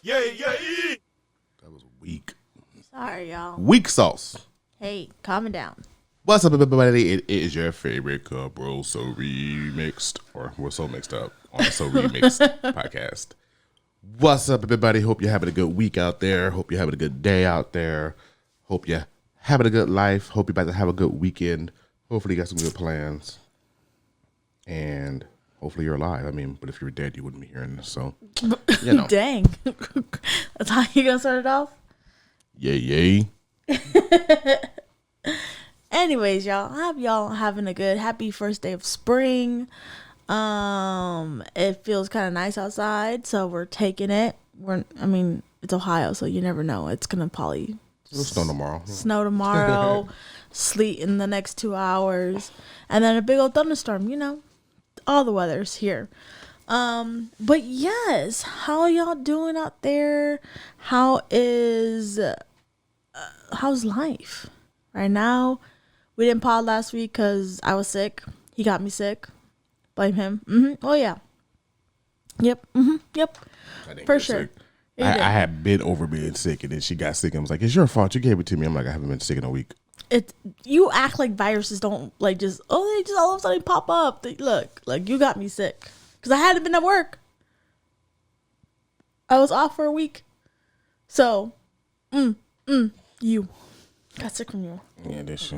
That was weak. Sorry, y'all. Weak sauce. Hey, calm down. What's up, everybody? It is your favorite couple, So Remixed, or we're so mixed up on the So Remixed podcast. What's up, everybody? Hope you're having a good week out there. Hope you're having a good day out there. Hope you're having a good life. Hope you're about to have a good weekend. Hopefully, you got some good plans. And hopefully, you're alive. I mean, but if you were dead, you wouldn't be hearing this. So, you know. Dang. That's how you gonna start it off? Yay. Anyways, y'all, I hope y'all having a good, happy first day of spring. It feels kind of nice outside, so we're taking it. It's Ohio, so you never know. It's gonna probably It'll snow tomorrow. Sleet in the next 2 hours, and then a big old thunderstorm. You know, all the weather's here. But yes, how y'all doing out there? How's life right now? We didn't pod last week because I was sick. He got me sick. Blame him. Oh yeah. Yep. Yep. For sure. I had been over being sick, and then she got sick and was like, "It's your fault. You gave it to me." I'm like, "I haven't been sick in a week." You act like viruses don't they just all of a sudden pop up. Look, like you got me sick because I hadn't been at work. I was off for a week, so you got sick from you. Yeah, this she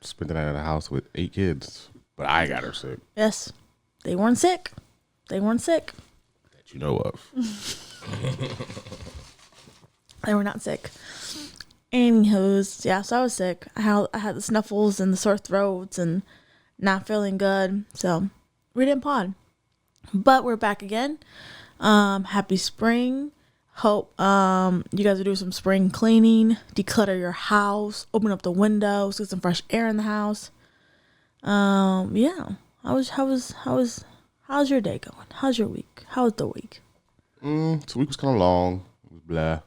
spent the night at the house with 8 kids, but I got her sick. Yes, they weren't sick. They weren't sick. That you know of. They were not sick. Anywho's, yeah, so I was sick. I had the snuffles and the sore throats and not feeling good. So we didn't pod. But we're back again. Happy spring. Hope you guys are doing some spring cleaning, declutter your house, open up the windows, get some fresh air in the house. Yeah. How's your day going? How's your week? How was the week? This week was kind of long. It was blah.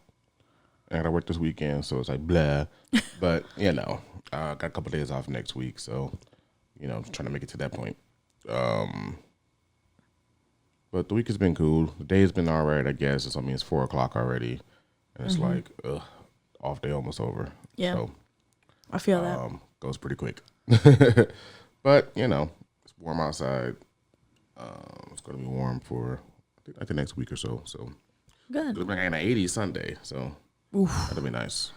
I gotta work this weekend, so it's like blah. But got a couple days off next week, so I'm trying to make it to that point. But the week has been cool. The day has been all right, I guess. It's 4:00 already, and it's like off day almost over. Yeah, so I feel that goes pretty quick. But it's warm outside. It's gonna be warm for I think the next week or so. So good. It'll be like an 80 Sunday, so that'll be nice.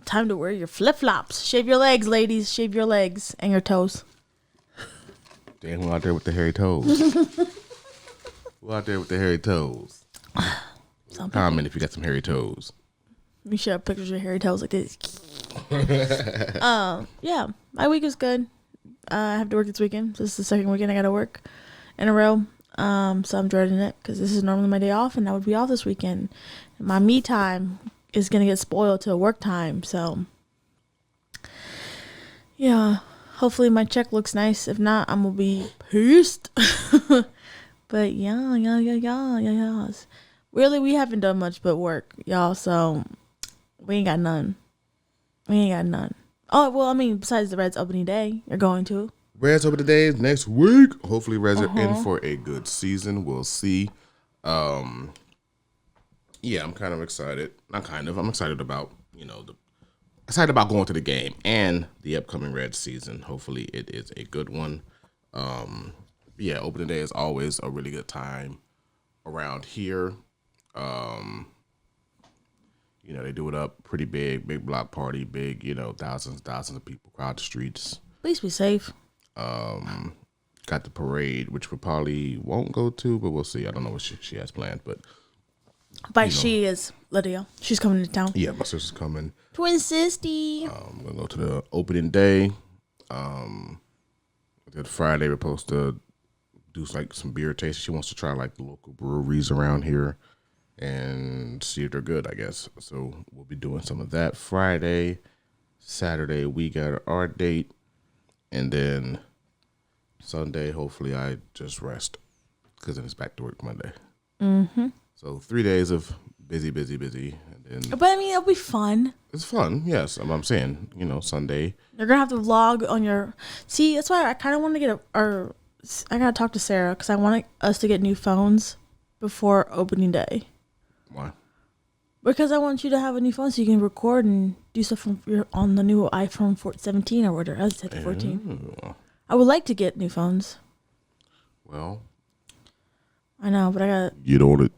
Time to wear your flip flops. Shave your legs, ladies. Shave your legs and your toes. Damn, who out there with the hairy toes? Who out there with the hairy toes? Comment if you got some hairy toes. You should have pictures of your hairy toes like this. Yeah, my week is good. I have to work this weekend. This is the second weekend I got to work in a row. So I'm dreading it because this is normally my day off, and I would be off this weekend. My me time is gonna get spoiled till work time. So yeah, hopefully my check looks nice. If not, I'm gonna be pissed. But yeah. Really, we haven't done much but work, y'all. So we ain't got none. Oh well, besides the Reds opening day, you're going to. Reds opening day is next week. Hopefully, Reds are in for a good season. We'll see. Yeah, I'm kind of excited. I'm excited about excited about going to the game and the upcoming Reds season. Hopefully, it is a good one. Yeah, opening day is always a really good time around here. They do it up pretty big block party, big, thousands of people crowd the streets. Please be safe. Got the parade, which we probably won't go to, but we'll see. I don't know what she has planned, but she is Lydia. She's coming to town. Yeah, my sister's coming. Twin sisty. I'm gonna go to the opening day. That Friday we're supposed to do some beer tasting. She wants to try the local breweries around here and see if they're good, I guess. So we'll be doing some of that Friday. Saturday we got our date, and then Sunday hopefully I just rest because then it's back to work Monday. So 3 days of busy, and then. But it'll be fun. It's fun, yes. I'm saying, Sunday. You're gonna have to vlog on your. See, that's why I kind of want to get I gotta talk to Sarah because I want us to get new phones before opening day. Why? Because I want you to have a new phone so you can record and do stuff on the new iPhone 17 or whatever. I said the 14. Ew. I would like to get new phones. Well, I know, but I got. get on it.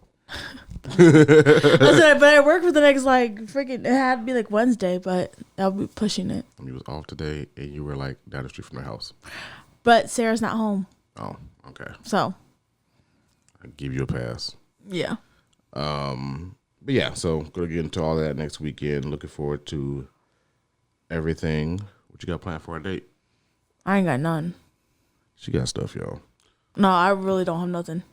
I said, but I work for the next freaking. It had to be like Wednesday, but I'll be pushing it. You was off today, and you were like down the street from the house. But Sarah's not home. Oh, okay. So. I'll give you a pass. Yeah. But yeah, so gonna get into all that next weekend. Looking forward to everything. What you got planned for a date? I ain't got none. She got stuff, y'all. No, I really don't have nothing.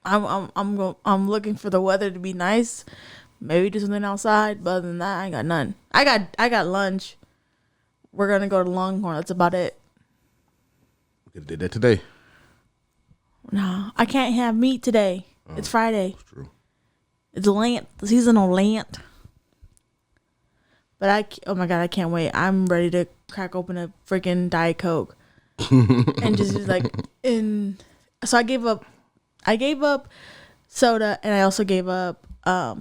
I'm looking for the weather to be nice. Maybe do something outside, but other than that, I ain't got none. I got lunch. We're gonna go to Longhorn. That's about it. We could have did that today. No, I can't have meat today. It's Friday. That's true. It's Lent, the seasonal Lent. But oh my God, I can't wait. I'm ready to crack open a freaking Diet Coke. And just so I gave up soda, and I also gave up, I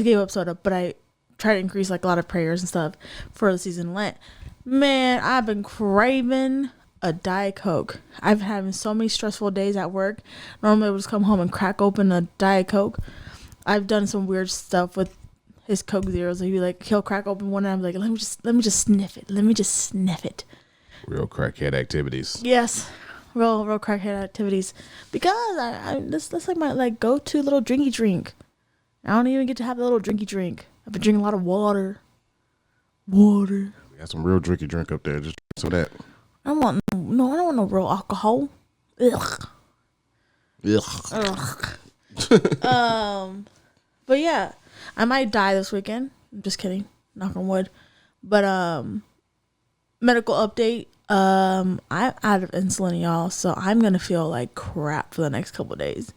gave up soda, but I tried to increase like a lot of prayers and stuff for the season of Lent. Man, I've been craving a Diet Coke. I've been having so many stressful days at work. Normally I would just come home and crack open a Diet Coke. I've done some weird stuff with his Coke Zeros. He'll crack open one and I'm like, let me just sniff it. Let me just sniff it. Real crackhead activities. Yes. Real crackhead activities. Because that's like my go-to little drinky drink. I don't even get to have the little drinky drink. I've been drinking a lot of water. We got some real drinky drink up there. Just so that. I don't want no real alcohol. Ugh. But yeah, I might die this weekend. I'm just kidding. Knock on wood. But medical update. I'm out of insulin, y'all. So I'm gonna feel like crap for the next couple of days.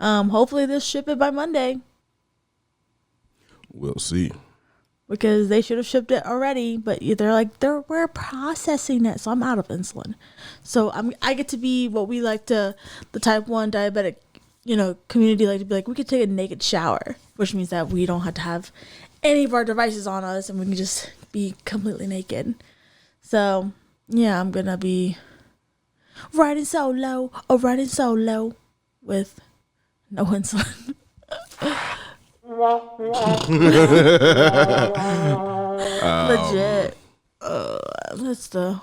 Hopefully they'll ship it by Monday. We'll see. Because they should have shipped it already, but we're processing it, so I'm out of insulin. So I get to be what we like to, the type 1 diabetic, community like to be like, we could take a naked shower, which means that we don't have to have any of our devices on us, and we can just be completely naked. So yeah, I'm gonna be riding solo with no insulin. Legit. That's the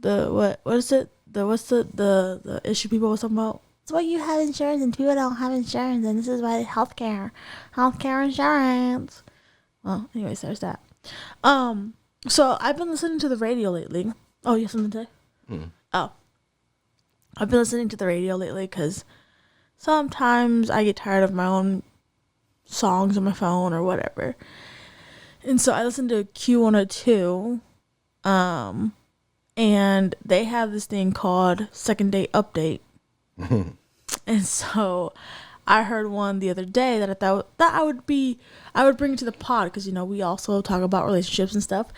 what is it? What's the issue people were talking about? It's why you have insurance and people don't have insurance, and this is why healthcare insurance. Well, anyways, there's that. So I've been listening to the radio lately. Oh, you have something to say? Oh, I've been listening to the radio lately because sometimes I get tired of my own songs on my phone or whatever. And so I listened to Q102, and they have this thing called Second Date Update. And so I heard one the other day that I thought that I would bring it to the pod because we also talk about relationships and stuff.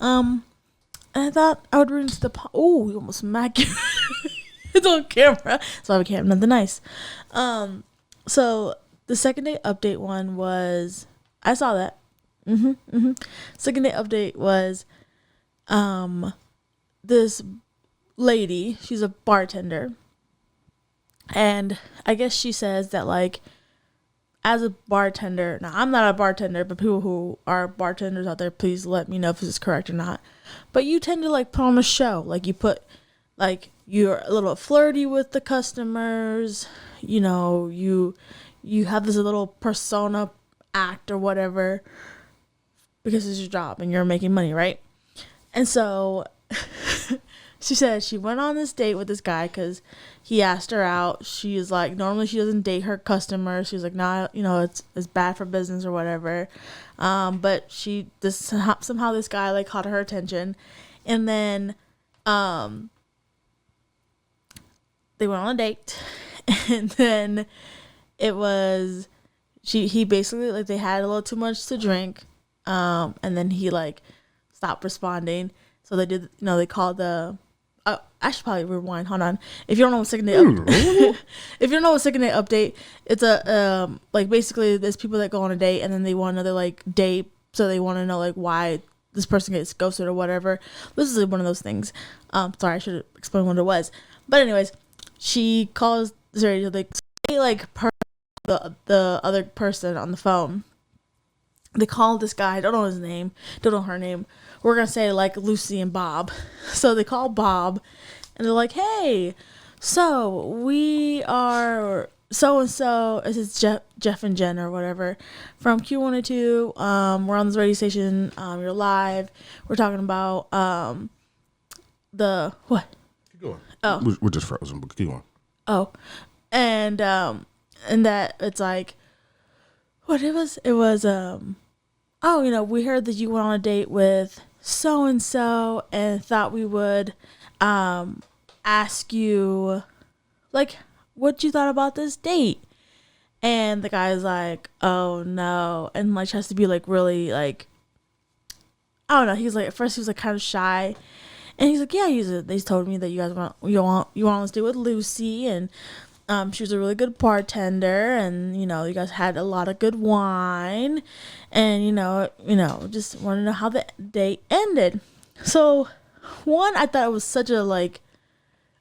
And I thought I would bring it to the pod. Oh, you almost smacked it. It's on camera, so I can't. Nothing nice. So the Second Date Update one was, I saw that. Second Date Update was, this lady, she's a bartender, and I guess she says that as a bartender, now I'm not a bartender, but people who are bartenders out there, please let me know if this is correct or not. But you tend to put on a show, you put you're a little flirty with the customers, you have this little persona act or whatever because it's your job and you're making money, right? And so she said she went on this date with this guy because he asked her out. She is normally she doesn't date her customers. She's nah, it's bad for business or whatever. But somehow this guy caught her attention, and then they went on a date, and then it was he basically they had a little too much to drink, and then he stopped responding. So they did, they called the I should probably rewind. Hold on. If you don't know what second day if you don't know what second day update, it's a like basically there's people that go on a date and then they want another like date, so they want to know like why this person gets ghosted or whatever. This is one of those things. Sorry, I should explain what it was. But anyways, she calls the other person on the phone. They call this guy. I don't know his name. Don't know her name. We're going to say like Lucy and Bob. So they call Bob and they're like, hey, so we are so-and-so. It's Jeff and Jen or whatever from Q102. We're on this radio station. You're live. We're talking about the what? Keep going. Oh. We're just frozen, but keep going. Oh. And that it's like, what it was? It was, oh, we heard that you went on a date with so-and-so and thought we would ask you, like, what you thought about this date. And the guy's like, oh, no. And, like, tries to be, like, really, like, I don't know. He's like, at first he was, like, kind of shy. And he's like, yeah, they told me that you guys you want to stay with Lucy. And she was a really good bartender, and you guys had a lot of good wine, and just want to know how the day ended. So, one, I thought it was such a like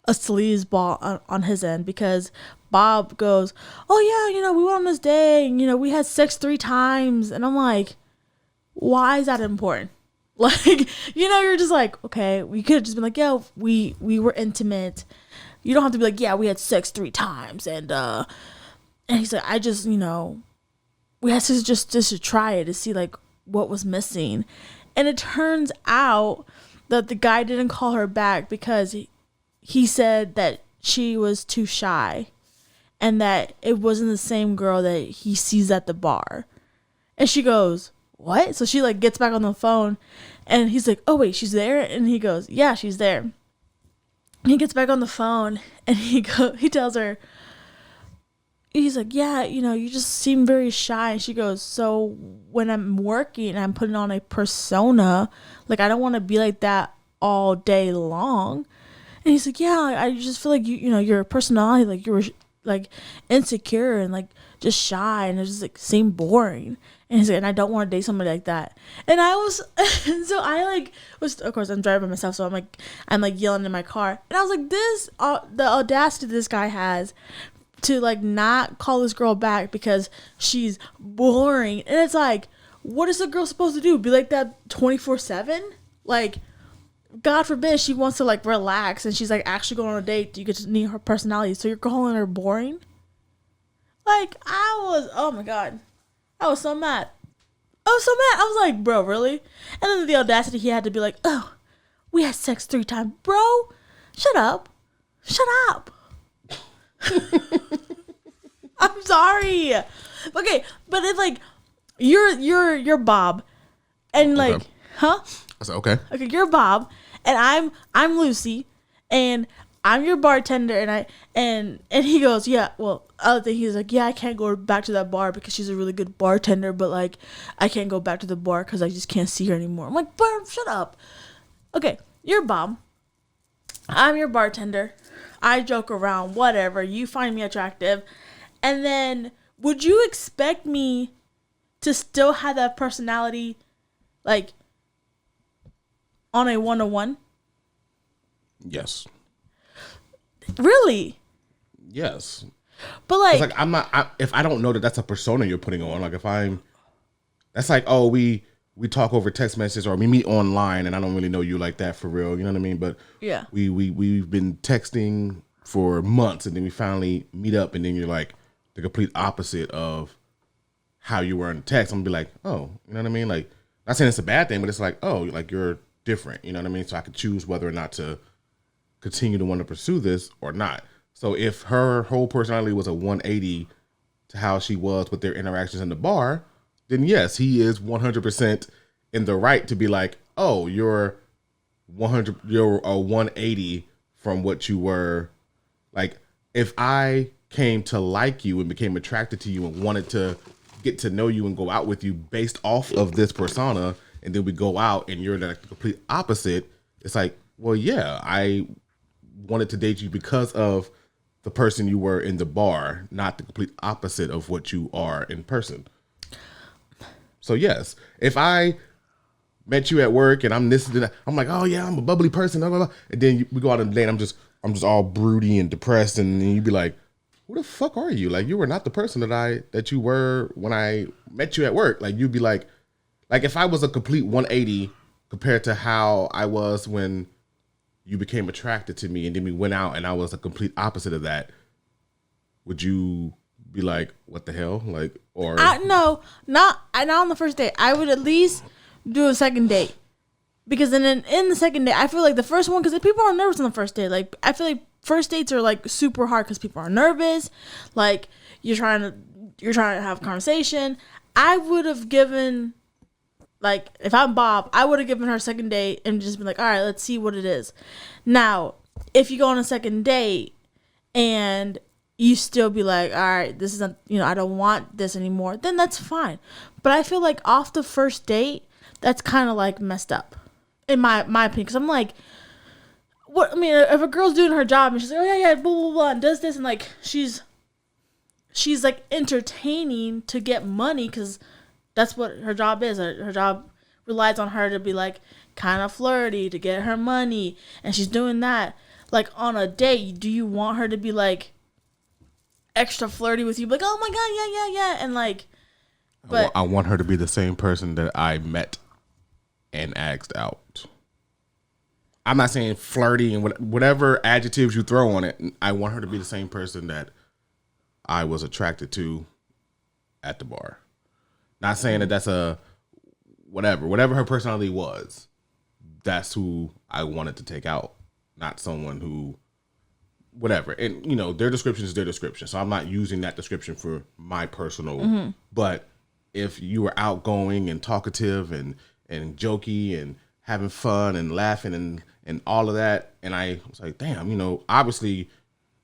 a sleazeball on his end, because Bob goes, "Oh yeah, we went on this day, and we had sex 3 times," and I'm like, why is that important? Like, you're just like, okay, we could have just been like, yeah, we were intimate. You don't have to be like, yeah, we had sex 3 times. And he's like, I just, we had to just to try it to see like what was missing. And it turns out that the guy didn't call her back because he said that she was too shy and that it wasn't the same girl that he sees at the bar. And she goes, what? So she like gets back on the phone and he's like, oh wait, she's there? And he goes, yeah, she's there. He gets back on the phone and he tells her, he's like, yeah, you just seem very shy. And she goes, so when I'm working, I'm putting on a persona. Like, I don't want to be like that all day long. And he's like, yeah, I just feel like your personality, like you were like insecure and like just shy, and it just like seemed boring. And he's like, and I don't want to date somebody like that. And I was, so I like was, of course I'm driving myself, so I'm like yelling in my car. And I was like, the audacity this guy has to like not call this girl back because she's boring. And it's like, what is a girl supposed to do? Be like that 24/7? Like, God forbid she wants to like relax and she's like actually going on a date. You get to need her personality, so you're calling her boring? Like, oh my God. I was so mad. I was like, bro, really? And then the audacity he had to be like, oh, we had sex 3 times. Bro, shut up. I'm sorry. Okay, but it's like, you're Bob. And like, okay. Huh? I said, okay. Okay, you're Bob. And I'm Lucy. And I'm your bartender, and he goes, yeah, well, other thing, he's like, yeah, I can't go back to that bar because she's a really good bartender, but like, I can't go back to the bar because I just can't see her anymore. I'm like, bro, shut up. Okay, you're Bob. I'm your bartender. I joke around, whatever. You find me attractive. And then, would you expect me to still have that personality, like, on a 1-on-1? Yes. Really? Yes. But like, it's like if I don't know that that's a persona you're putting on, like that's like, oh, we talk over text messages or we meet online and I don't really know you like that for real, you know what I mean? But yeah, we've been texting for months and then we finally meet up and then you're like the complete opposite of how you were in text. I'm gonna be like, oh, you know what I mean? Like, not saying it's a bad thing, but it's like, oh, like you're different, you know what I mean? So I could choose whether or not to continue to want to pursue this or not. So if her whole personality was a 180 to how she was with their interactions in the bar, then yes, he is 100% in the right to be like, oh, you're a 180 from what you were. Like, if I came to like you and became attracted to you and wanted to get to know you and go out with you based off of this persona, and then we go out and you're the complete opposite, it's like, well, yeah, I wanted to date you because of the person you were in the bar, not the complete opposite of what you are in person. So yes, if I met you at work and I'm this and that, I'm like, oh yeah, I'm a bubbly person, blah, blah, blah. And then we go out on a date, I'm just all broody and depressed, and then you'd be like, who the fuck are you? Like, you were not the person that you were when I met you at work. Like, you'd be like if I was a complete 180 compared to how I was when you became attracted to me, and then we went out and I was a complete opposite of that, would you be like, what the hell? Like, or no, not on the first date. I would at least do a second date, because then in the second date, I feel like the first one, because people are nervous on the first date. Like, I feel like first dates are like super hard because people are nervous. Like, you're trying to have a conversation. I would have given, like, if I'm Bob, I would have given her a second date and just been like, all right, let's see what it is. Now, if you go on a second date and you still be like, all right, this isn't, I don't want this anymore, then that's fine. But I feel like off the first date, that's kind of like messed up, in my opinion. Because I'm like, what? I mean, if a girl's doing her job and she's like, oh yeah, blah blah blah, and does this, and like she's like entertaining to get money, because that's what her job is. Her job relies on her to be like kind of flirty to get her money, and she's doing that. Like, on a date, do you want her to be like extra flirty with you, like, oh my god, yeah, and like, but I want her to be the same person that I met and asked out. I'm not saying flirty and whatever adjectives you throw on it. I want her to be the same person that I was attracted to at the bar. Not saying that that's a whatever her personality was. That's who I wanted to take out, not someone who whatever. And their description is their description, so I'm not using that description for my personal. But if you were outgoing and talkative and jokey and having fun and laughing and all of that, and I was like, damn, obviously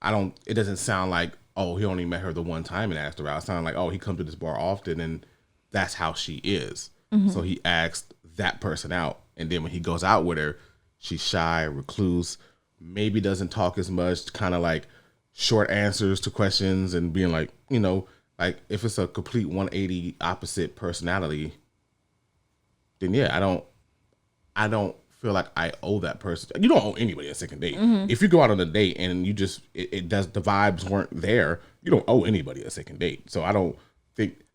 it doesn't sound like, oh, he only met her the one time and asked her out. It sounded like, oh, he comes to this bar often and that's how she is. So he asked that person out, and then when he goes out with her, she's shy, recluse, maybe doesn't talk as much, kind of like short answers to questions, and being like, like, if it's a complete 180 opposite personality, then yeah, I don't feel like I owe that person. You don't owe anybody a second date. If you go out on a date and you just the vibes weren't there, you don't owe anybody a second date. So I don't think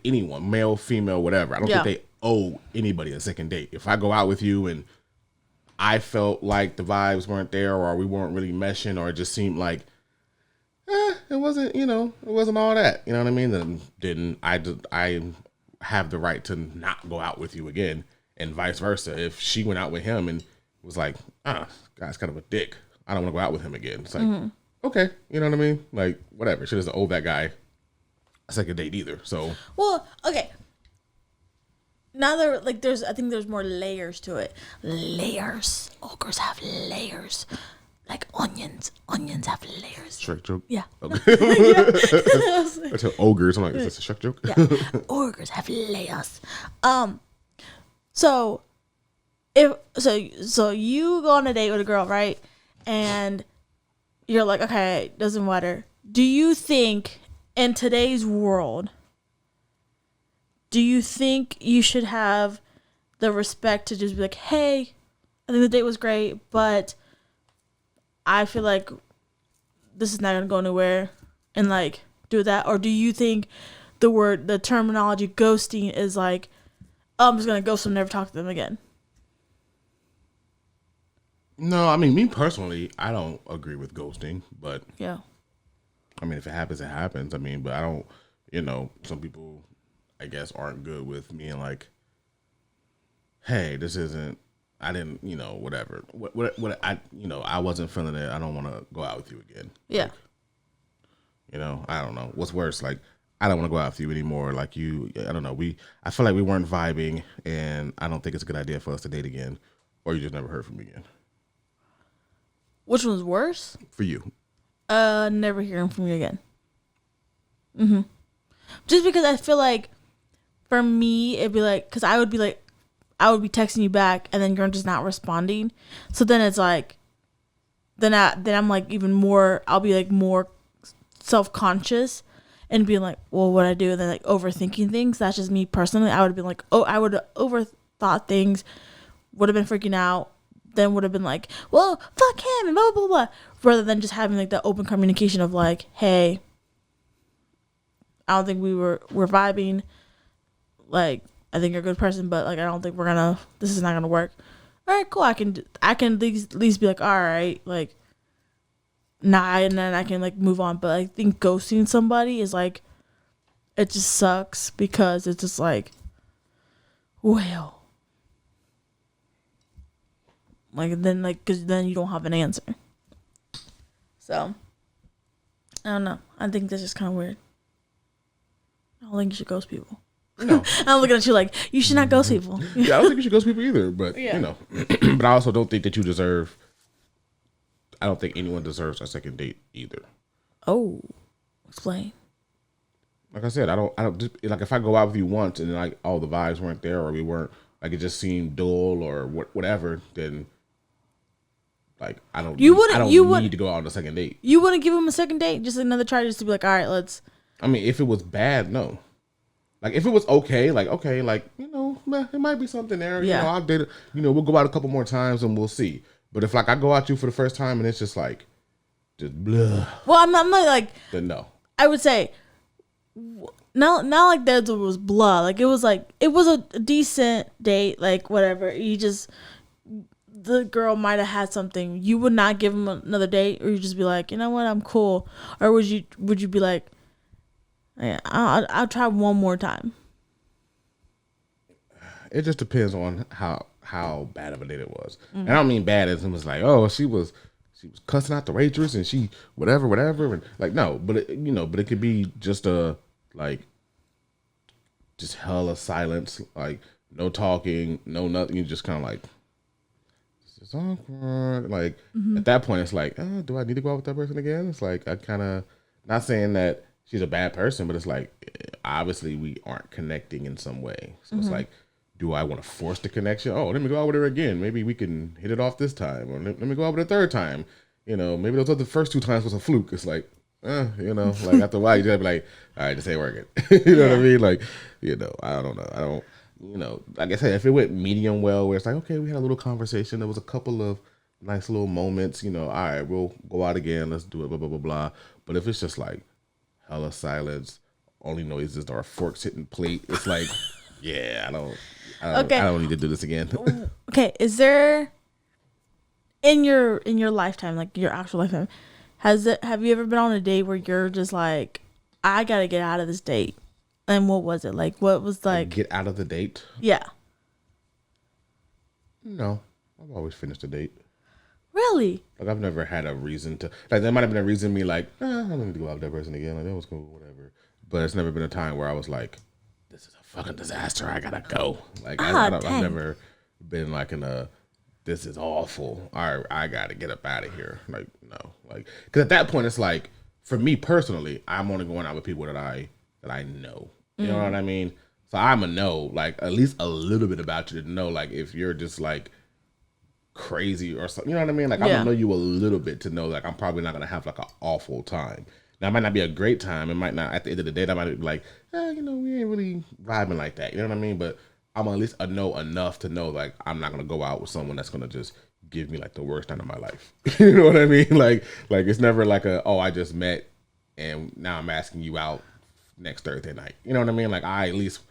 anyone, male, female, whatever, I don't think they owe anybody a second date. If I go out with you and I felt like the vibes weren't there, or we weren't really meshing, or it just seemed like it wasn't, it wasn't all that, you know what I mean? Then I have the right to not go out with you again, and vice versa. If she went out with him and was like, guy's kind of a dick, I don't want to go out with him again. It's like, okay, you know what I mean? Like, whatever. She doesn't owe that guy a second date either. So, well, okay. Now I think there's more layers to it. Layers. Ogres have layers. Like onions. Onions have layers. Shrek joke? Yeah. Okay. I tell ogres. I'm like, is this a Shrek joke? Yeah. Ogres have layers. So you go on a date with a girl, right? And you're like, okay, doesn't matter. Do you think in today's world, do you think you should have the respect to just be like, hey, I think the date was great, but I feel like this is not going to go anywhere, and like do that? Or do you think the terminology ghosting is like, oh, I'm just going to ghost them, never talk to them again? No, I mean, me personally, I don't agree with ghosting, but yeah. I mean, if it happens, it happens. I mean, but I don't, some people, I guess, aren't good with me and like, hey, this isn't, I didn't, whatever. What I wasn't feeling it. I don't want to go out with you again. Yeah. Like, I don't know. What's worse, like, I don't want to go out with you anymore. Like, I don't know. I feel like we weren't vibing, and I don't think it's a good idea for us to date again, or you just never heard from me again. Which one's worse? For you. Never hearing from you again. Just because I feel like, for me, it'd be like, because I would be texting you back, and then you're just not responding. So then it's like, then I'm like even more. I'll be like more self-conscious and being like, well, what I do, and then like overthinking things. That's just me personally. I would have been like, oh, I would have overthought things, would have been freaking out, then would have been like, well, fuck him and blah blah blah, rather than just having like the open communication of like, hey, I don't think we're vibing. Like, I think you're a good person, but like I don't think this is not gonna work. All right, cool. I can at least be like, all right, like, nah, and then I can like move on. But I think ghosting somebody is like, it just sucks because it's just like, well, like then like because then you don't have an answer. So I don't know. I think that's just kind of weird. I don't think you should ghost people. No. I'm looking at you like, you should not ghost people. Yeah, I don't think you should ghost people either. But, Yeah. you know. But I also don't think that you deserve... I don't think anyone deserves a second date either. Oh, explain. Like I said, I don't just, like if I go out with you once and like all the vibes weren't there or we weren't, like it just seemed dull or whatever, then like I don't need to go out on a second date. You wouldn't give him a second date? Just another try just to be like, all right, let's... I mean, if it was bad, no. Like if it was okay, you know, it might be something there. Yeah. You know, I'll date it. You know, we'll go out a couple more times and we'll see. But if like I go out you for the first time and it's just like, just blah. Well, I'm not like... Then no. I would say, not like that was blah. Like it was a decent date. Like whatever. The girl might have had something. You would not give him another date, or you just be like, you know what, I'm cool. Or would you be like, yeah, I'll try one more time. It just depends on how bad of a date it was. And I don't mean bad as it was like, oh, she was cussing out the waitress and she whatever and like no, but it could be just just hella silence, like no talking, no nothing. You just kind of like, this is awkward. Like at that point, it's like, do I need to go out with that person again? It's like I kind of not saying that she's a bad person, but it's like obviously we aren't connecting in some way. So it's like, do I want to force the connection? Oh, let me go out with her again. Maybe we can hit it off this time, or let me go out with her third time. You know, maybe those other first two times was a fluke. It's like, you know, like after a while you just be like, all right, this ain't working. You know what I mean? Like, you know, I don't know. I don't, you know, like I said, if it went medium well, where it's like, okay, we had a little conversation. There was a couple of nice little moments, you know, all right, we'll go out again. Let's do it, blah, blah, blah, blah. But if it's just like hella silence, only noises are forks hitting plate, it's like, yeah, I don't need to do this again. Okay, is there in your lifetime, like your actual lifetime, have you ever been on a date where you're just like, I gotta get out of this date? And what was it like? What was like? Get out of the date? Yeah. No, I've always finished a date. Really? Like I've never had a reason to. Like there might have been a reason to me like, I don't need to go out with that person again. Like that was cool, whatever. But it's never been a time where I was like, this is a fucking disaster. I gotta go. Like I've never been like in a, this is awful. All right, I gotta get up out of here. Like no, like because at that point it's like, for me personally, I'm only going out with people that I know. You know what I mean? So I'm a know like at least a little bit about you to know like if you're just like crazy or something. You know what I mean? Like I know you a little bit to know like I'm probably not gonna have like an awful time. Now it might not be a great time. It might not at the end of the day. I might be like, you know, we ain't really vibing like that. You know what I mean? But I'm at least know enough to know like I'm not gonna go out with someone that's gonna just give me like the worst time of my life. You know what I mean? Like it's never like I just met and now I'm asking you out next Thursday night. You know what I mean? Like I, at least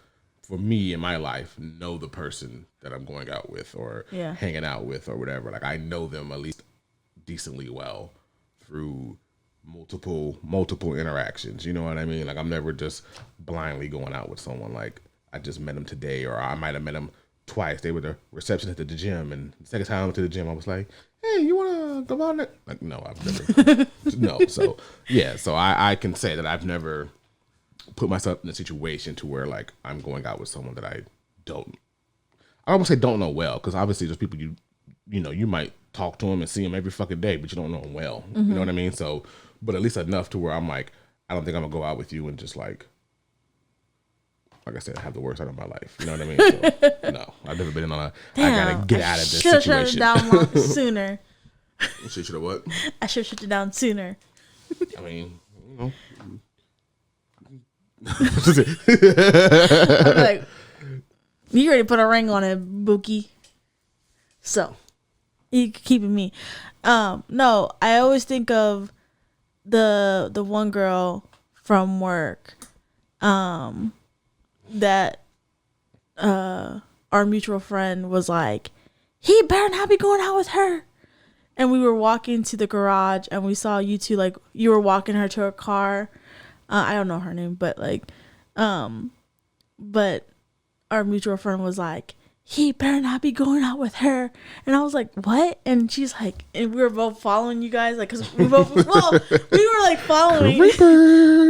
for me in my life, know the person that I'm going out with or hanging out with or whatever. Like I know them at least decently well through multiple interactions. You know what I mean? Like I'm never just blindly going out with someone. Like I just met them today, or I might have met them twice. They were the receptionist at the gym, and the second time I went to the gym, I was like, hey, you want to go out there? Like, no, I've never. No. So, yeah. So I can say that I've never put myself in a situation to where, like, I'm going out with someone that I don't say don't know well, because obviously there's people you know, you might talk to them and see them every fucking day, but you don't know them well. You know what I mean? So, but at least enough to where I'm like, I don't think I'm going to go out with you and just like I said, have the worst out of my life. You know what I mean? So, no, I've never been on I gotta get out of this situation. Shut it down sooner. She should have what? I should have shut it down sooner. I mean, I'm like, you already put a ring on it, Bookie. So, you keeping me. No, I always think of the one girl from work, that our mutual friend was like, he better not be going out with her. And we were walking to the garage and we saw you two, like, you were walking her to her car. I don't know her name, but like, but our mutual friend was like, he better not be going out with her. And I was like, what? And she's like, and we were both following you guys, like, because we both, well, we were like following.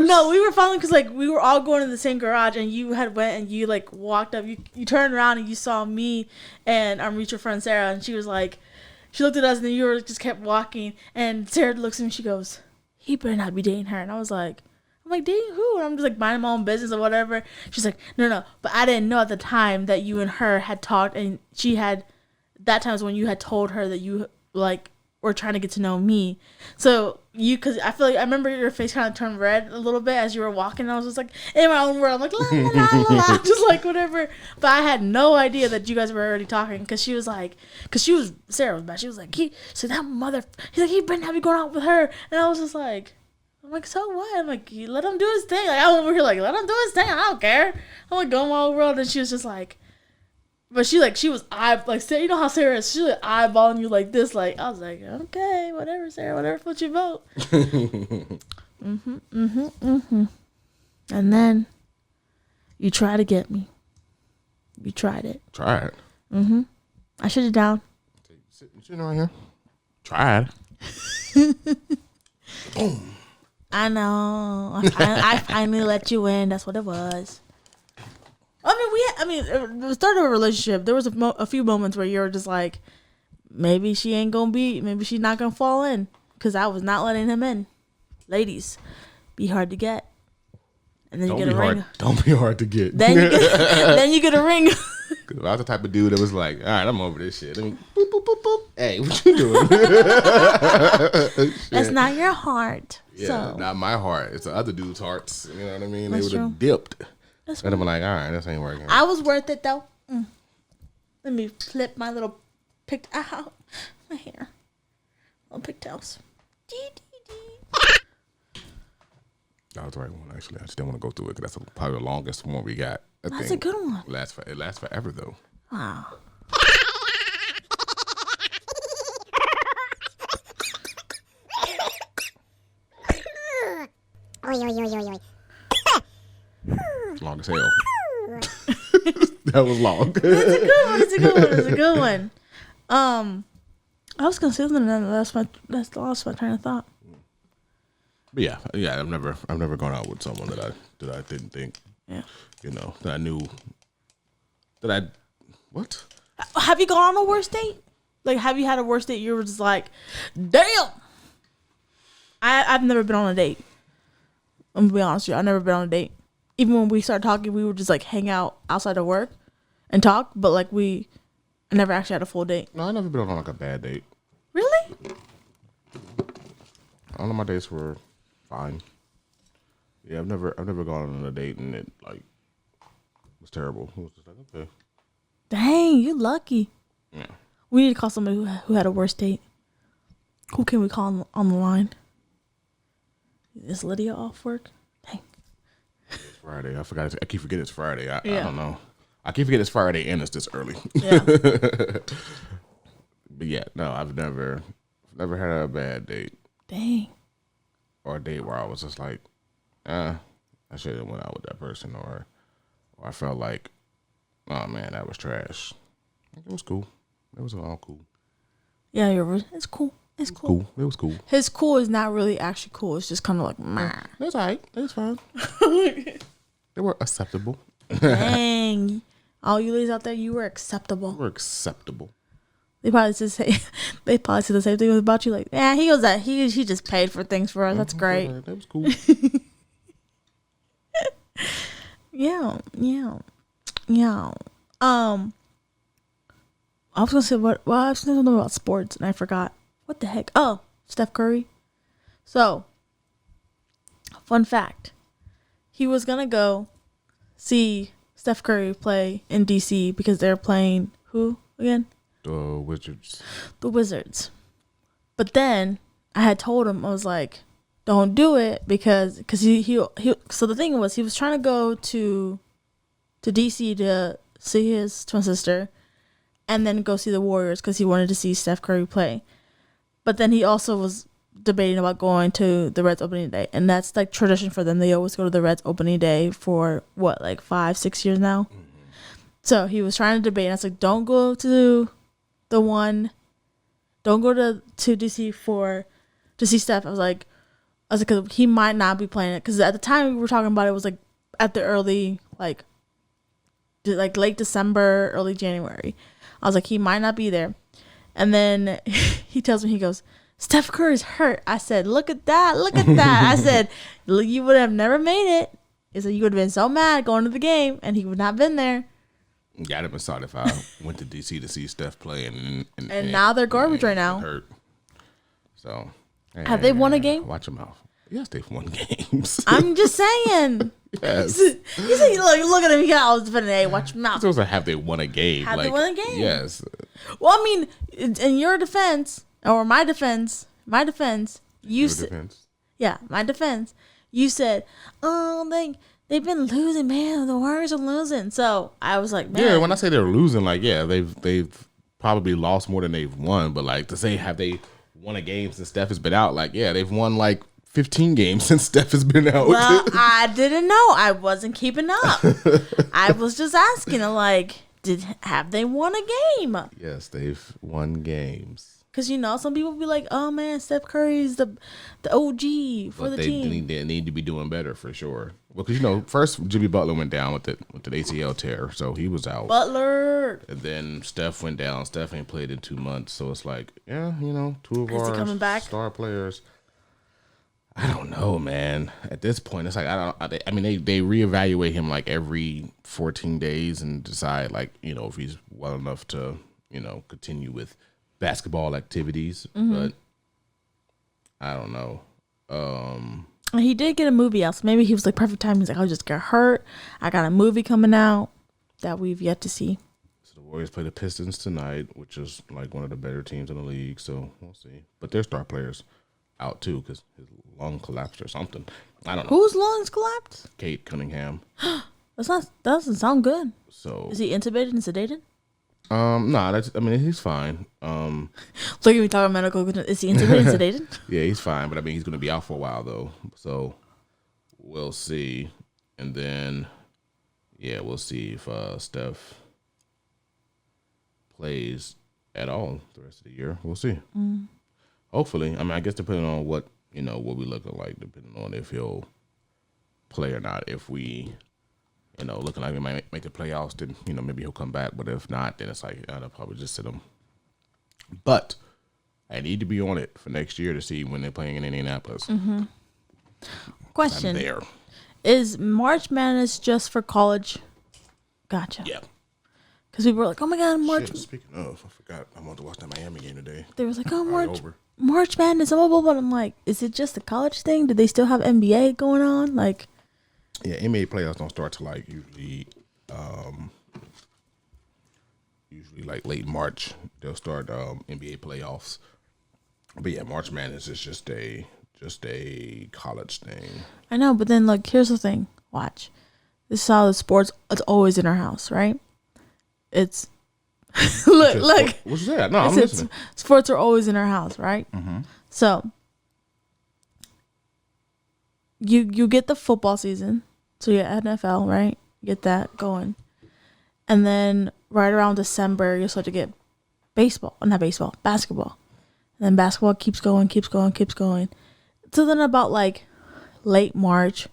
No, we were following because like we were all going to the same garage, and you had went and you like walked up. You turned around and you saw me and our mutual friend Sarah, and she was like, she looked at us, and then you were just kept walking. And Sarah looks at me, and she goes, he better not be dating her. And I was like, I'm like, dating who? And I'm just like minding my own business or whatever. She's like, no. But I didn't know at the time that you and her had talked, and she had, that time was when you had told her that you like were trying to get to know me. So because I feel like I remember your face kind of turned red a little bit as you were walking. And I was just like in my own world, I'm like la la la la, just like whatever. But I had no idea that you guys were already talking, because she was like, Sarah was bad. She was like, that mother. He's like, he better not be going out with her. And I was just like. I'm like, so what? I'm like, you let him do his thing. Like, I'm over here like, let him do his thing. I don't care. I'm like going my whole world, and she was just like, but she was like, you know how Sarah is. She was like eyeballing you like this. Like, I was like, okay, whatever, Sarah, whatever floats your boat. And then you try to get me. You tried it. Tried. I shut it down. Sitting right here. Tried. Boom. I know. I finally let you in. That's what it was. I mean, the start of a relationship, there was a few moments where you were just like, maybe she's not going to fall in. Because I was not letting him in. Ladies, be hard to get. And then you get a ring. Don't be hard to get. Then you get a ring. Cause I was the type of dude that was like, all right, I'm over this shit. Let me boop, boop, boop, boop. Hey, what you doing? That's not your heart. Yeah, so. Not my heart. It's the other dude's hearts. You know what I mean? That's they would have true. dipped. That's and I'm like, all right, this ain't working. I was worth it though. Let me flip my little my hair. Little pigtails. That was the right one, actually. I just didn't want to go through it because that's probably the longest one we got. That's a good one. It lasts forever, though. Wow. Long as hell. That was long. It's a good one. I was gonna say something, and that's lost my train of thought. But yeah. I've never gone out with someone that I didn't think, that I knew, what? Have you gone on a worst date? Like, have you had a worst date? You were just like, damn. I've never been on a date. I'm gonna be honest with you. I've never been on a date. Even when we started talking, we would just like hang out outside of work and talk. But like I never actually had a full date. No, I've never been on like a bad date. Really? All of my dates were fine. Yeah, I've never gone on a date and it like was terrible. It was just like, okay. Dang, you lucky. Yeah. We need to call somebody who had a worst date. Who can we call on the line? Is Lydia off work? Dang. It's Friday. I forgot. I keep forgetting it's Friday. I don't know. I keep forgetting it's Friday and it's this early. Yeah. But yeah, no, I've never had a bad date. Dang. Or a date where I was just like, I should have went out with that person, or I felt like, oh man, that was trash. It was cool. It was all cool. Yeah, it's cool. It's cool. It was cool. His cool is not really actually cool. It's just kind of like, meh. That's all right. That's fine. They were acceptable. Dang. All you ladies out there, you were acceptable. They were acceptable. They probably say the same thing about you. Like, yeah, he goes that he just paid for things for us. That's great. That was cool. Yeah. I was gonna say I was gonna say something about sports and I forgot. What the heck? Oh, Steph Curry. So, fun fact. He was going to go see Steph Curry play in DC because they're playing who again? The Wizards. The Wizards. But then I had told him, I was like, don't do it because he so the thing was he was trying to go to DC to see his twin sister and then go see the Warriors because he wanted to see Steph Curry play. But then he also was debating about going to the Reds opening day, and that's like tradition for them. They always go to the Reds opening day for what, like 5-6 years now. Mm-hmm. So he was trying to debate, and I was like, don't go to don't go to DC to see Steph. I was like, cause he might not be playing it, because at the time we were talking about it was like at the early like late December, early January. I was like, he might not be there. And then he tells me, he goes, Steph Curry's hurt. I said, look at that. I said, you would have never made it. He said, you would have been so mad going to the game, and he would not have been there. Got him excited if I went to DC to see Steph play, and now they're garbage right now. Hurt. So, have they won a game? Watch them out. Yes, they've won games. I'm just saying. Yes. You see, look at him. He got all defending. Hey, watch your mouth. Supposed to have they won a game? Have they won a game? Yes. Well, I mean, in your defense, or my defense, you said, yeah, my defense. You said, oh, they've been losing, man. The Warriors are losing. So I was like, man. Yeah, when I say they're losing, like, yeah, they've probably lost more than they've won. But like to say, have they won a game since Steph has been out? Like, yeah, they've won like 15 games since Steph has been out. Well, I didn't know. I wasn't keeping up. I was just asking, like, have they won a game? Yes, they've won games. Because, some people be like, oh, man, Steph Curry's the OG for the team. They need to be doing better for sure. Well, because, first Jimmy Butler went down with the ACL tear, so he was out. Butler. And then Steph went down. Steph ain't played in 2 months, so it's like, yeah, two of Is he coming our back? Star players. I don't know, man. At this point, it's like I mean, they reevaluate him like every 14 days and decide like if he's well enough to continue with basketball activities. Mm-hmm. But I don't know. He did get a movie out, so maybe he was like perfect time. He's like, I'll just get hurt. I got a movie coming out that we've yet to see. So the Warriors play the Pistons tonight, which is like one of the better teams in the league. So we'll see. But their star players out too because his lung collapsed or something. I don't know. Whose lungs collapsed? Kate Cunningham. That doesn't sound good. So is he intubated and sedated? Nah, he's fine. Look at me talking medical. Is he intubated and sedated? Yeah, he's fine, but he's gonna be out for a while though. So we'll see. And then we'll see if Steph plays at all the rest of the year. We'll see. Mm. Hopefully. I guess depending on what we looking like, depending on if he'll play or not. If we, looking like we might make the playoffs, then, maybe he'll come back. But if not, then it's like, I'll probably just sit him. But I need to be on it for next year to see when they're playing in Indianapolis. Mm-hmm. Question. I'm there. Is March Madness just for college? Gotcha. Yeah. Because we were like, oh my God, March. Shit, speaking of, I forgot. I want to watch that Miami game today. They was like, oh, March Madness, blah, blah, blah. I'm like, is it just a college thing? Do they still have NBA going on? Like, yeah, NBA playoffs don't start till like usually like late March. They'll start NBA playoffs. But yeah, March Madness is just a college thing. I know, but then look, here's the thing. Watch. This is how the sports. It's always in our house, right? It's look. What's that? No, I'm listening. Sports are always in our house, right? Mm-hmm. So you get the football season, so you get NFL, right? You get that going, and then right around December you start to get basketball, and then basketball keeps going. So then about like late March,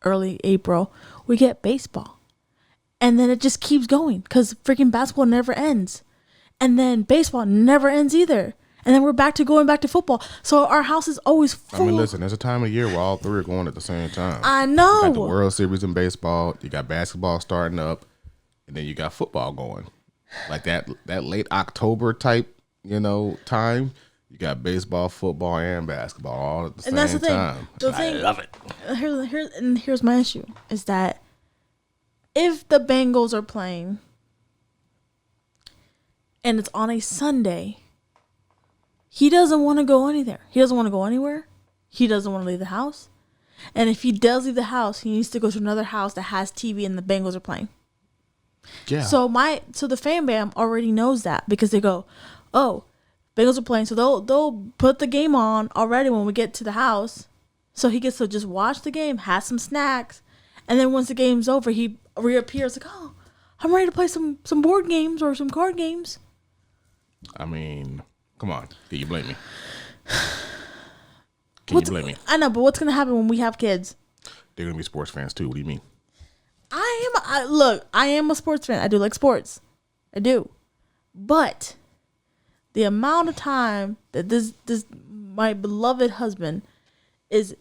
early April, we get baseball. And then it just keeps going because freaking basketball never ends. And then baseball never ends either. And then we're going back to football. So our house is always full. Listen, there's a time of year where all three are going at the same time. I know. You got the World Series in baseball. You got basketball starting up. And then you got football going. Like that late October type, time. You got baseball, football, and basketball all at the And that's same the thing. time. I love it. Here's my issue is that if the Bengals are playing and it's on a Sunday, he doesn't want to go anywhere. He doesn't want to go anywhere. He doesn't want to leave the house. And if he does leave the house, he needs to go to another house that has TV and the Bengals are playing. Yeah. So the fan bam already knows that because they go, oh, Bengals are playing, so they'll put the game on already when we get to the house. So he gets to just watch the game, have some snacks, and then once the game's over, he reappears like, oh, I'm ready to play some board games or some card games. I mean, come on. Can you blame me? Can you blame me? I know, but what's going to happen when we have kids? They're going to be sports fans too. What do you mean? I am a sports fan. I do like sports. I do. But the amount of time that this my beloved husband is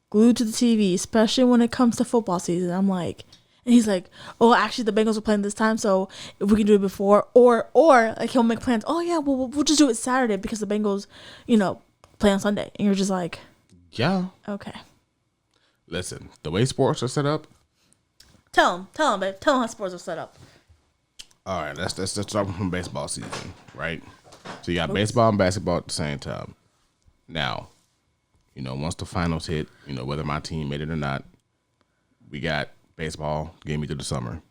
glued to the TV, especially when it comes to football season, I'm like, and he's like, oh, actually the Bengals are playing this time, so if we can do it before, or like he'll make plans. Oh yeah, we'll just do it Saturday because the Bengals, play on Sunday, and you're just like, yeah, okay. Listen, the way sports are set up. Tell him, babe. Tell him how sports are set up. All right, let's start from baseball season, right? So you got baseball and basketball at the same time. Now, once the finals hit, whether my team made it or not, we got baseball getting me through the summer.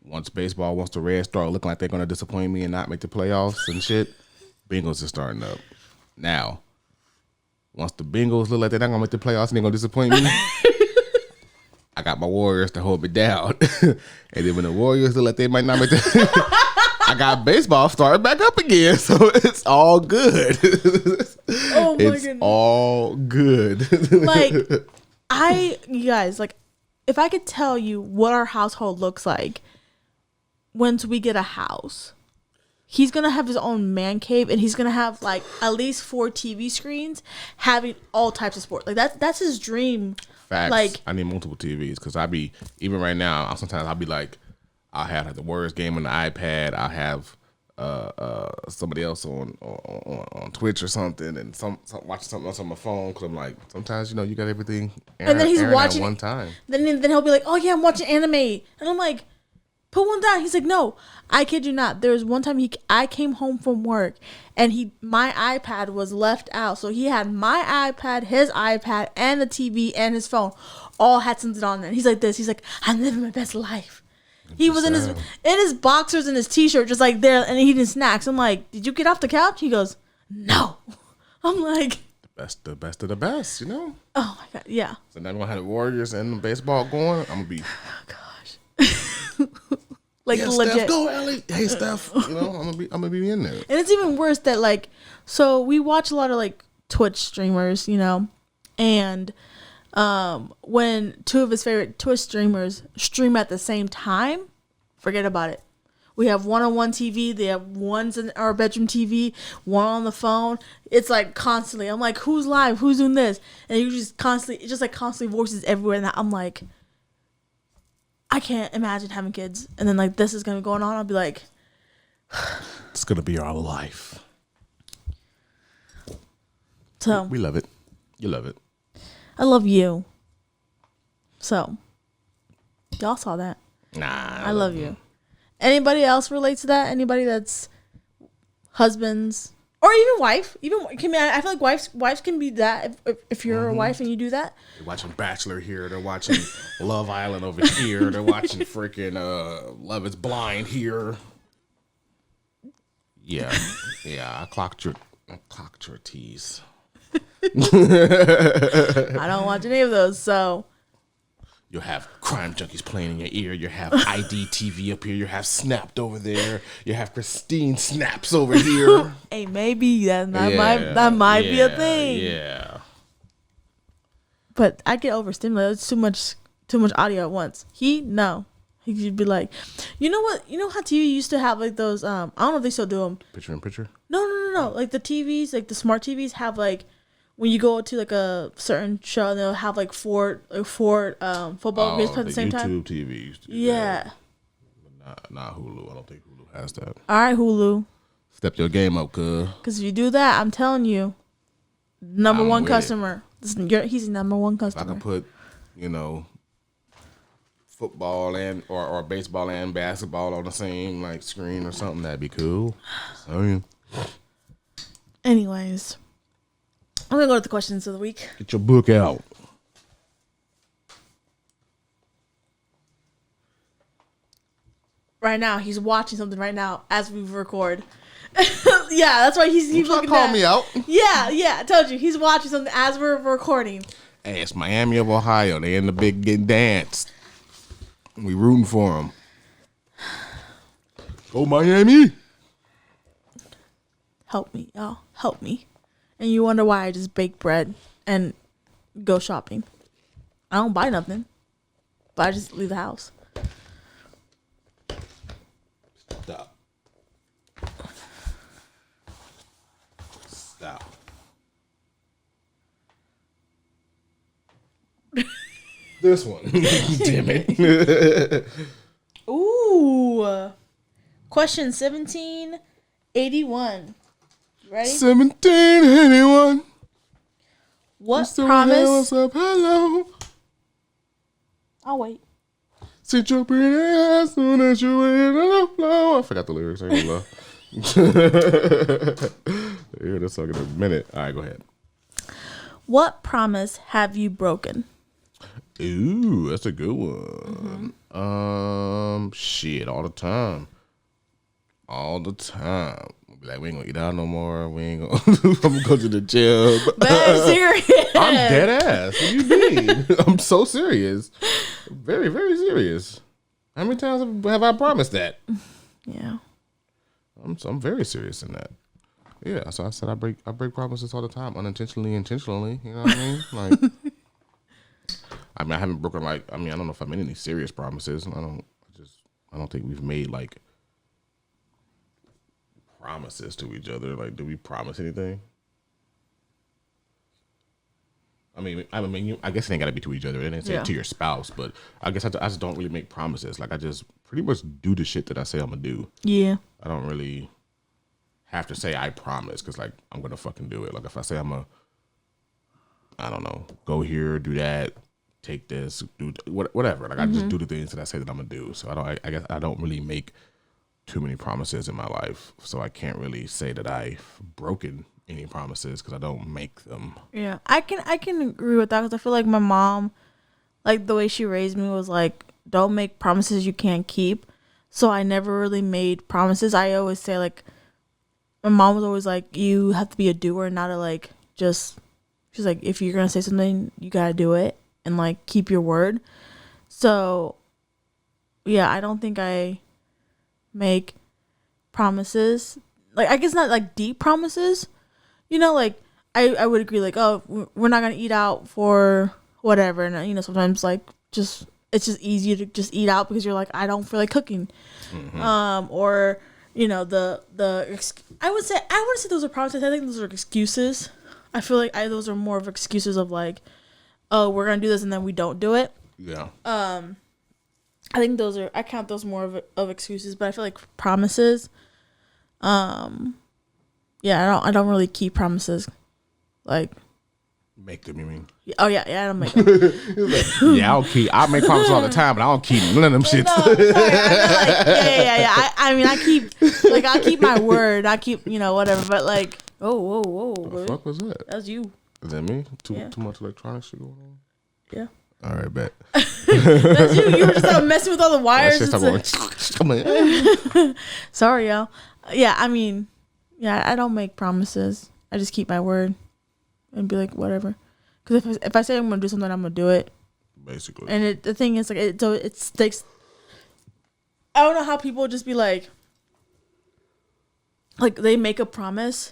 Once the Reds start looking like they're going to disappoint me and not make the playoffs and shit, Bengals is starting up. Now, once the Bengals look like they're not going to make the playoffs and they're going to disappoint me, I got my Warriors to hold me down. And then when the Warriors look like they might not make the... I got baseball starting back up again, so it's all good. Oh my goodness. It's all good. You guys, if I could tell you what our household looks like once we get a house, he's going to have his own man cave, and he's going to have, at least 4 TV screens having all types of sports. That's his dream. Facts. I need multiple TVs, because even right now, sometimes I'll be like, I'll have the Warriors game on the iPad. I'll have somebody else on Twitch or something, and watching something else on my phone, because I'm like, sometimes you got everything. And then he's watching at one time. Then he'll be like, oh yeah, I'm watching anime, and I'm like, put one down. He's like, no, I kid you not. There was one time I came home from work, and my iPad was left out, so he had my iPad, his iPad, and the TV and his phone, all had something on there. He's like this. He's like, I'm living my best life. He was in his boxers and his t-shirt, just like there, and eating snacks. I'm like, did you get off the couch? He goes, no. I'm like, the best of the best, Oh my god, yeah. So now we're gonna have the Warriors and the baseball going. I'm gonna be, oh gosh, legit. Steph, go Ellie. Hey Steph, I'm gonna be in there. And it's even worse that so we watch a lot of Twitch streamers, and when 2 of his favorite Twitch streamers stream at the same time, forget about it. We have one-on-one TV. They have ones in our bedroom TV, one on the phone. It's constantly. I'm like, who's live? Who's doing this? And you just constantly, constantly voices everywhere. And I'm like, I can't imagine having kids. And then this is gonna be going on. I'll be like, it's gonna be our life. So we love it. You love it. I love you. So, y'all saw that. Nah. I love you. Anybody else relate to that? Anybody that's husbands or even wife? I feel like wives can be that if you're a wife and you do that. They're watching Bachelor here. They're watching Love Island over here. They're watching freaking Love Is Blind here. Yeah. I clocked your tease. I don't watch any of those, so you'll have Crime Junkies playing in your ear. You have IDTV up here. You have Snapped over there. You have Christine Snaps over here. Hey, maybe that might be a thing. Yeah. But I get overstimulated. It's too much audio at once. No. He'd be like, you know what? You know how TV used to have those? I don't know if they still do them. Picture in picture. No. The TVs, the smart TVs have when you go to a certain show, they'll have four football games at the same time. YouTube TV used to do that. Not Hulu. I don't think Hulu has that. All right, Hulu. Step your game up, cuz. Because if you do that, I'm telling you, number I'm one with customer. He's the number one If I customer. could put, football and or baseball and basketball on the same like screen or something, that'd be cool. Oh yeah. Anyways, I'm gonna go to the questions of the week. Get your book out. Right now, he's watching something right now as we record. Yeah, that's why he's looking Call at me out. Yeah, I told you. He's watching something as we're recording. Hey, it's Miami of Ohio. They in the big getting danced. We rooting for them. Go Miami. Help me, y'all. Help me. And you wonder why I just bake bread and go shopping. I don't buy nothing, but I just leave the house. Stop. Stop. This one. Damn it. Ooh. Question 1781. Ready? 1781. What Hey, promise? what's up? Hello. I'll wait. Sit your pretty ass soon as you in the flow. I forgot the lyrics. I ain't gonna lie. Hear this song in a minute. All right, go ahead. What promise have you broken? Ooh, that's a good one. Shit, all the time. All the time. Be like, we ain't gonna eat out no more. We ain't gonna. I'm gonna go to the gym. Very serious. I'm dead ass. What do you mean? I'm so serious. Very, very serious. How many times have I promised that? Yeah. I'm very serious in that. Yeah, so I said I break promises all the time, unintentionally, intentionally. You know what I mean? Like, I haven't broken I don't know if I made any serious promises. I don't think we've made like promises to each other. Like, do we promise anything? I guess it ain't gotta be to each other. It ain't say to your spouse, but I guess I just don't really make promises. Like, I just pretty much do the shit that I say I'm gonna do. Yeah. I don't really have to say I promise, because like I'm gonna fucking do it. Like, if I say I'm I don't know, go here, do that, take this, do whatever. Like, I just do the things that I say that I'm gonna do. So I guess I don't really make too many promises in my life. So I can't really say that I've broken any promises because I don't make them. Yeah. I can agree with that because I feel like my mom, like the way she raised me was like, don't make promises you can't keep. So I never really made promises. I always say, like, my mom was always like, you have to be a doer, not a like just. She's like, if you're gonna say something, you gotta do it and like keep your word. So, yeah, I don't think I make promises. Like, I guess not like deep promises. You know, like I would agree, like, oh, we're not gonna eat out for whatever, and you know, sometimes like it's just easier to just eat out because you're like, I don't feel like cooking, or you know, I would say those are promises. I think those are excuses. I feel like those are more of excuses of like, oh, we're gonna do this and then we don't do it. Yeah. I think I count those more of excuses, but I feel like promises. Yeah, I don't really keep promises. Like, Make them, you mean? oh yeah, I don't make them. Yeah, I make promises all the time, but I don't keep none of them shits. No, sorry, yeah. I keep my word. I keep, you know, whatever. But like, whoa. What the fuck was that? That's you. Is that me? Too much electronic shit going on? Yeah. All right, bet. That's you. You were just messing with all the wires. Sorry, y'all. Yeah, I don't make promises. I just keep my word and be like, whatever. Because if I say I'm gonna do something, I'm gonna do it. Basically. And the thing is, like, it sticks. I don't know how people just be like they make a promise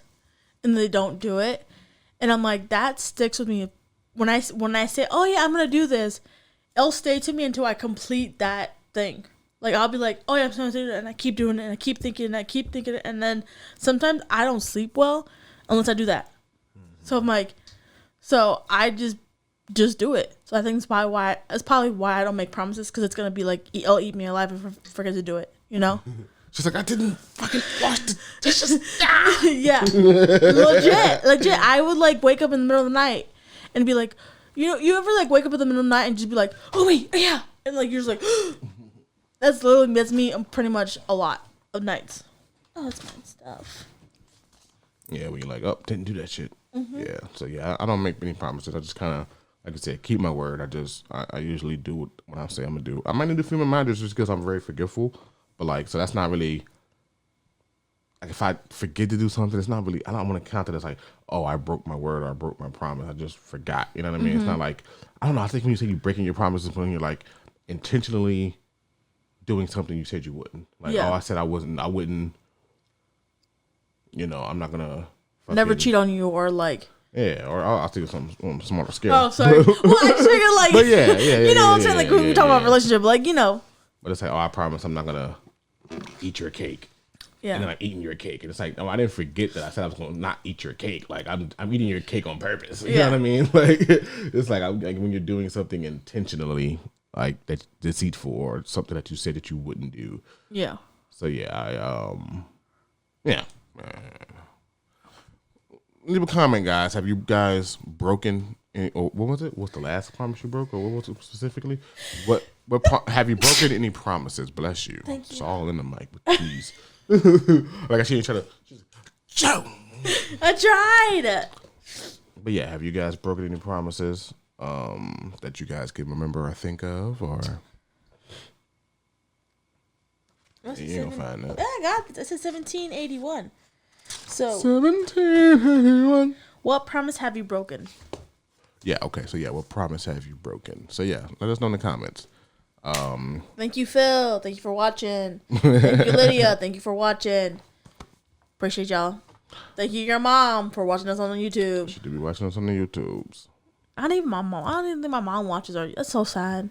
and they don't do it, and I'm like, that sticks with me. When I say, oh yeah, I'm gonna do this, it'll stay to me until I complete that thing. Like, I'll be like, oh yeah, I'm gonna do it, and I keep doing it, and I keep thinking it, and then sometimes I don't sleep well unless I do that. So I'm like, so I just do it. So I think it's probably why I don't make promises, because it's gonna be like, it'll eat me alive if I forget to do it. You know? She's like, I didn't fucking wash the dishes. Yeah, legit. I would like wake up in the middle of the night and be like, you ever like wake up in the middle of the night and just be like, oh wait, yeah, and like you're just like, that's me pretty much a lot of nights. Oh, that's my stuff. Yeah, when you're like, oh, didn't do that shit. Mm-hmm. Yeah, so yeah, I don't make many promises. I just kind of, like I said, keep my word. I usually do what I say I'm gonna do. I might need to few reminders just because I'm very forgetful, but like, so that's not really. Like if I forget to do something, it's not really. I don't want to count it as like, oh, I broke my word or I broke my promise. I just forgot. You know what I mean? It's not like I don't know. I think when you say you breaking your promises, when you're like intentionally doing something you said you wouldn't. Like, oh, I said I wouldn't. You know, I'm not gonna never cheat on you or like. Yeah, or I'll think of something on a smaller scale. Oh, sorry. Well, I just figured like. But yeah. You know what I'm saying? Like when we talk about relationship, like you know. But it's like, oh, I promise I'm not gonna eat your cake. Yeah. And then I'm eating your cake. And it's like, no, I didn't forget that I said I was going to not eat your cake. Like, I'm eating your cake on purpose. You know what I mean? Like, it's like when you're doing something intentionally, like, that's deceitful or something that you said that you wouldn't do. Yeah. So, yeah, leave a comment, guys. Have you guys broken any, or what was it? What's the last promise you broke? Or what was it specifically? Have you broken any promises? Bless you. Thank you. It's all in the mic, but please. Like I see you try to. I tried. But yeah, have you guys broken any promises that you guys can remember or think of, or you gonna find that? Yeah, I got it. It says 1781. So 1781. What promise have you broken? Yeah. Okay. So yeah, what promise have you broken? So yeah, let us know in the comments. Thank you, Phil. Thank you for watching. Thank you, Lydia. Thank you for watching. Appreciate y'all. Thank you, your mom, for watching us on YouTube. She do be watching us on the YouTubes. I don't even think my mom watches her. That's so sad.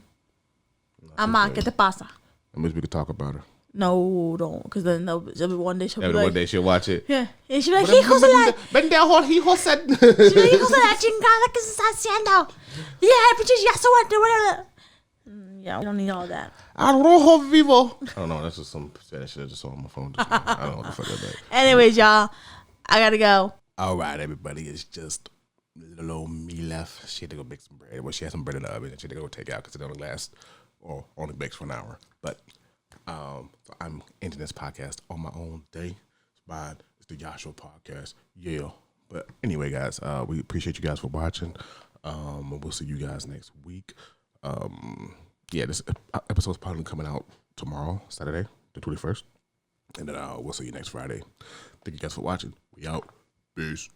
Ama, ¿qué te pasa? That means we could talk about her. No, don't. Because then there'll be one day she'll be like... one day she'll watch it. Yeah. And she'll be like, hijo de la... Hijo said... She'll be like, hijo de la chingada que se está haciendo. Yeah, bitches, Yahshua and whatever. Yeah, we don't need all that. Arrojo vivo. I don't know. That's just some Spanish shit I just saw on my phone. I don't know what the fuck that is. Anyways, y'all, I gotta go. All right, everybody. It's just little old me left. She had to go make some bread. Well, she had some bread in the oven and she had to go take out because it only lasts or only bakes for an hour. But so I'm ending this podcast on my own day. It's the Yahshua podcast. Yeah. But anyway, guys, we appreciate you guys for watching. We'll see you guys next week. Yeah, this episode's probably coming out tomorrow, Saturday, the 21st. And then we'll see you next Friday. Thank you guys for watching. We out. Peace.